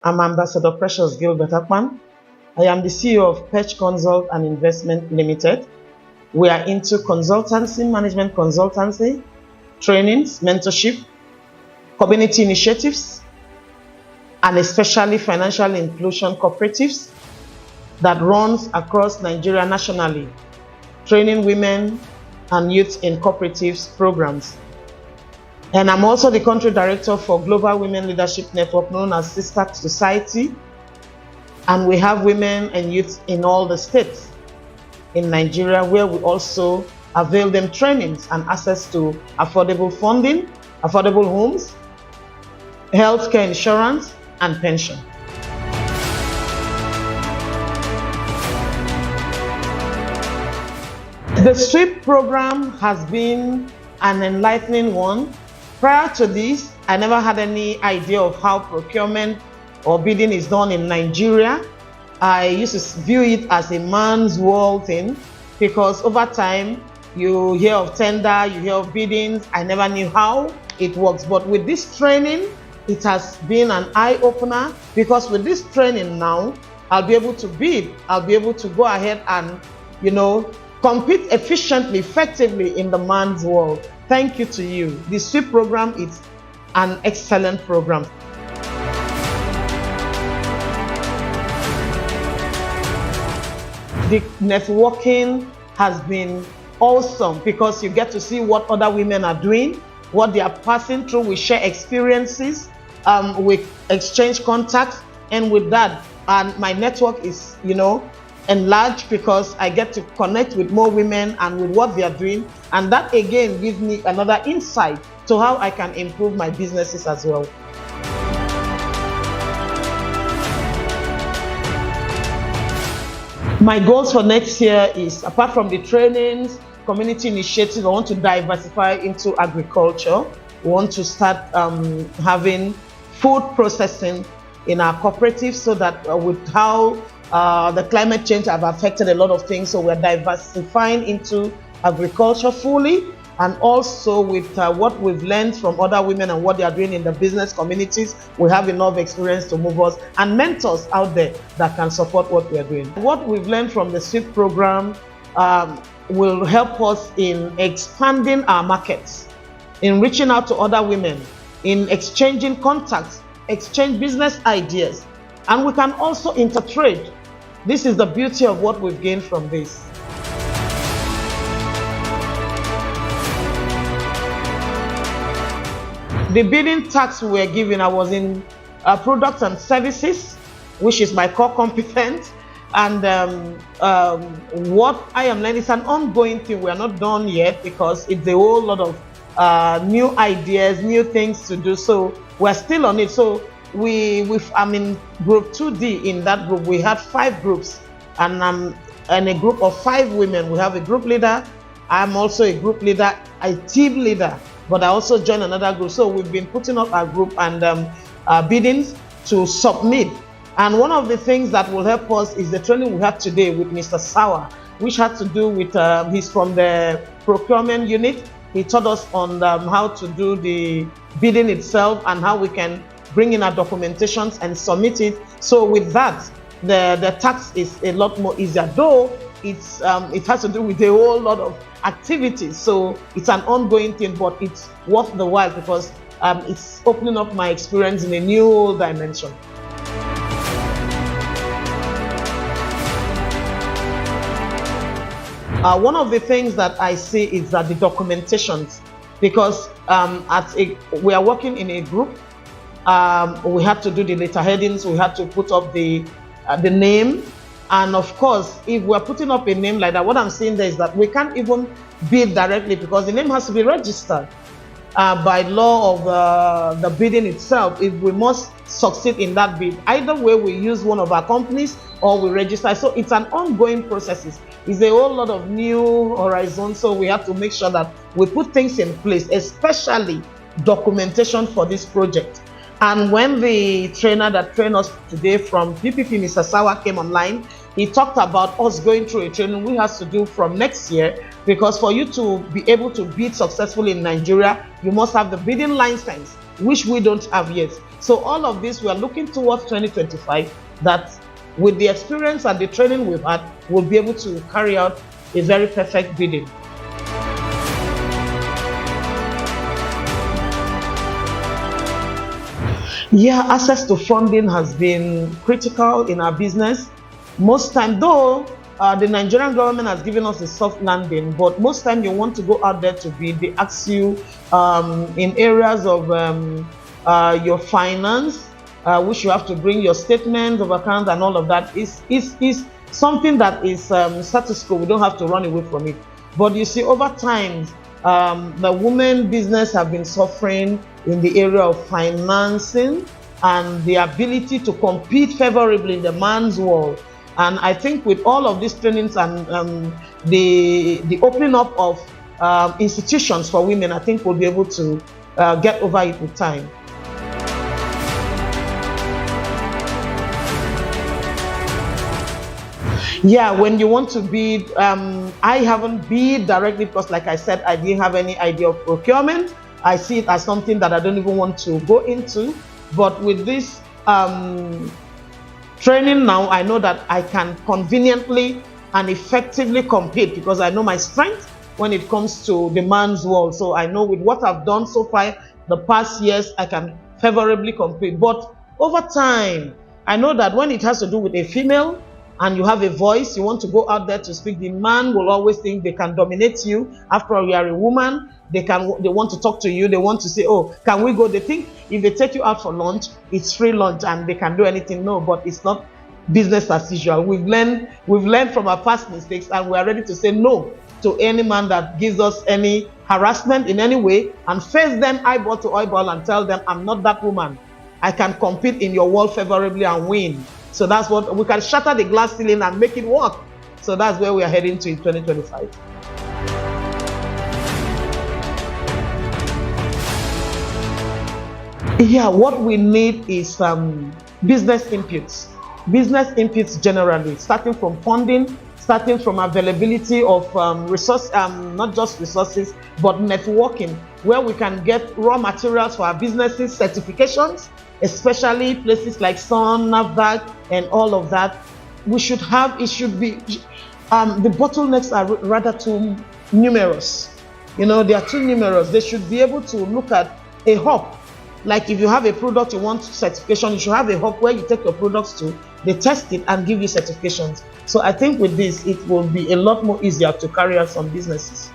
I'm Ambassador Precious Gilbert Akpan. I am the CEO of Perch Consult and Investment Limited. We are into consultancy, management consultancy, trainings, mentorship, community initiatives, and especially financial inclusion cooperatives that runs across Nigeria nationally, training women and youth in cooperatives programs. And I'm also the country director for Global Women Leadership Network, known as Sister Society. And we have women and youth in all the states in Nigeria, where we also avail them trainings and access to affordable funding, affordable homes, healthcare insurance, and pension. The SWIP program has been an enlightening one. Prior to this, I never had any idea of how procurement or bidding is done in Nigeria. I used to view it as a man's world thing, because over time you hear of tender, you hear of biddings. I never knew how it works, but with this training, it has been an eye-opener, because with this training now, I'll be able to bid, I'll be able to go ahead and, compete efficiently, effectively in the man's world. Thank you to you. The SWIP program is an excellent program. The networking has been awesome, because you get to see what other women are doing, what they are passing through. We share experiences, we exchange contacts, and with that, and my network is, enlarged, because I get to connect with more women and with what they are doing. And that again gives me another insight to how I can improve my businesses as well. My goals for next year is, apart from the trainings, community initiatives, I want to diversify into agriculture. We want to start having food processing in our cooperatives, so that with how the climate change have affected a lot of things, so we're diversifying into agriculture fully, and also with what we've learned from other women and what they are doing in the business communities. We have enough experience to move us, and mentors out there that can support what we are doing. What we've learned from the SWIP program will help us in expanding our markets, in reaching out to other women, in exchanging contacts, exchange business ideas, and we can also intertrade. This is the beauty of what we've gained from this. The bidding tax we were given, I was in products and services, which is my core competence. And what I am learning is an ongoing thing. We are not done yet, because it's a whole lot of new ideas, new things to do. So we're still on it. So I'm in group 2D. In that group, we had 5 groups, and I'm in a group of 5 women. We have a group leader. I'm also a group leader, a team leader, but I also joined another group. So we've been putting up our group and biddings to submit. And one of the things that will help us is the training we had today with Mr. Sawa, which had to do with, he's from the procurement unit. He taught us on how to do the bidding itself and how we can bring in our documentations and submit it. So with that, the tax is a lot more easier, though it has to do with a whole lot of activities. So it's an ongoing thing, but it's worth the while, because it's opening up my experience in a new dimension. One of the things that I see is that the documentations, because we are working in a group, we had to do the letterheadings, we had to put up the name, and of course, if we're putting up a name like that, what I'm saying there is that we can't even bid directly, because the name has to be registered by law of the bidding itself. If we must succeed in that bid, either way, we use one of our companies or we register. So it's an ongoing process. It's a whole lot of new horizons, so we have to make sure that we put things in place, especially documentation for this project. And when the trainer that trained us today from PPP, Mr. Sawa, came online, he talked about us going through a training we have to do from next year, because for you to be able to bid successfully in Nigeria, you must have the bidding license, which we don't have yet. So all of this, we are looking towards 2025, that with the experience and the training we've had, we'll be able to carry out a very perfect bidding. Yeah, access to funding has been critical in our business. Most time, though, the Nigerian government has given us a soft landing, but most time you want to go out there to bid, they ask you in areas of your finance, which you have to bring your statement of account and all of that. Is something that is status quo. We don't have to run away from it. But you see, over time, the women business have been suffering in the area of financing and the ability to compete favorably in the man's world. And I think with all of these trainings and the opening up of institutions for women, I think we'll be able to get over it with time. Yeah, when you want to bid, I haven't bid directly because, like I said, I didn't have any idea of procurement. I see it as something that I don't even want to go into. But with this training now, I know that I can conveniently and effectively compete because I know my strength when it comes to the man's world. So I know with what I've done so far the past years, I can favorably compete. But over time, I know that when it has to do with a female, and you have a voice, you want to go out there to speak, the man will always think they can dominate you. After all, you are a woman, they want to talk to you, they want to say, oh, can we go? They think if they take you out for lunch, it's free lunch and they can do anything. No, but it's not business as usual. We've learned from our past mistakes, and we are ready to say no to any man that gives us any harassment in any way, and face them eyeball to eyeball and tell them, I'm not that woman. I can compete in your world favorably and win. So that's what we can shatter the glass ceiling and make it work. So that's where we are heading to in 2025. Yeah, what we need is business inputs. Business inputs generally, starting from funding, starting from availability of resource, not just resources, but networking, where we can get raw materials for our businesses, certifications, especially places like SUN, NAFDAC, and all of that. It should be, the bottlenecks are rather too numerous. They are too numerous. They should be able to look at a hub. Like if you have a product you want certification, you should have a hub where you take your products to, they test it and give you certifications. So I think with this, it will be a lot more easier to carry out some businesses.